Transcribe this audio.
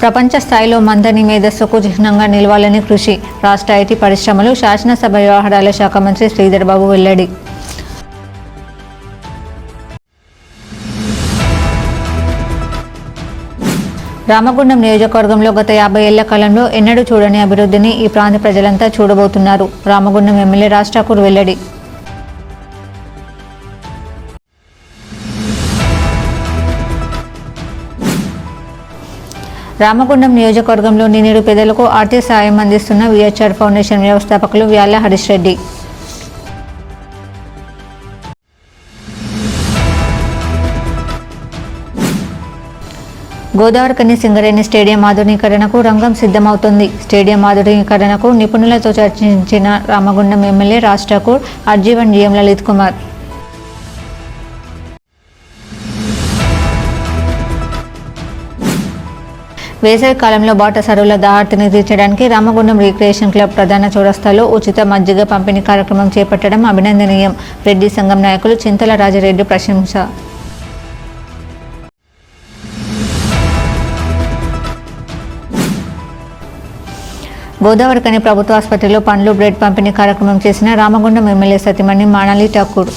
ప్రపంచ స్థాయిలో మంథని మేధస్సుకు చిహ్నంగా నిలవాలని కృషి. రాష్ట్ర ఐటీ పరిశ్రమలు, శాసనసభ వ్యవహారాల శాఖ మంత్రి శ్రీధర్ బాబు వెల్లడి. రామగుండం నియోజకవర్గంలో గత 50 ఏళ్ల కాలంలో ఎన్నడూ చూడని అభివృద్ధిని ఈ ప్రాంత ప్రజలంతా చూడబోతున్నారు. రామగుండం ఎమ్మెల్యే రాజ్ ఠాకూర్ వెల్లడి. రామగుండం నియోజకవర్గంలోని నిరుపేదలకు ఆర్థిక సాయం అందిస్తున్న విహెచ్ఆర్ ఫౌండేషన్ వ్యవస్థాపకులు వ్యాల హరీష్ రెడ్డి. గోదావరికని సింగరేణి స్టేడియం ఆధునీకరణకు రంగం సిద్ధమవుతుంది. స్టేడియం ఆధునీకరణకు నిపుణులతో చర్చించిన Ramagundam MLA Raj Thakur, RG one GM Lalit Kumar. వేసవి కాలంలో బాటసారుల దాహార్తిని తీర్చడానికి రామగుండం రిక్రియేషన్ క్లబ్ ప్రధాన చౌరస్తాలో ఉచిత మజ్జిగ పంపిణీ కార్యక్రమం చేపట్టడం అభినందనీయం. రెడ్డి సంఘం నాయకులు చింతల రాజరెడ్డి ప్రశంస. గోదావరికని ప్రభుత్వ ఆసుపత్రిలో పండ్లు, బ్రెడ్ పంపిణీ కార్యక్రమం చేసిన రామగుండం ఎమ్మెల్యే సతీమణి మానాలి ఠాకూర్.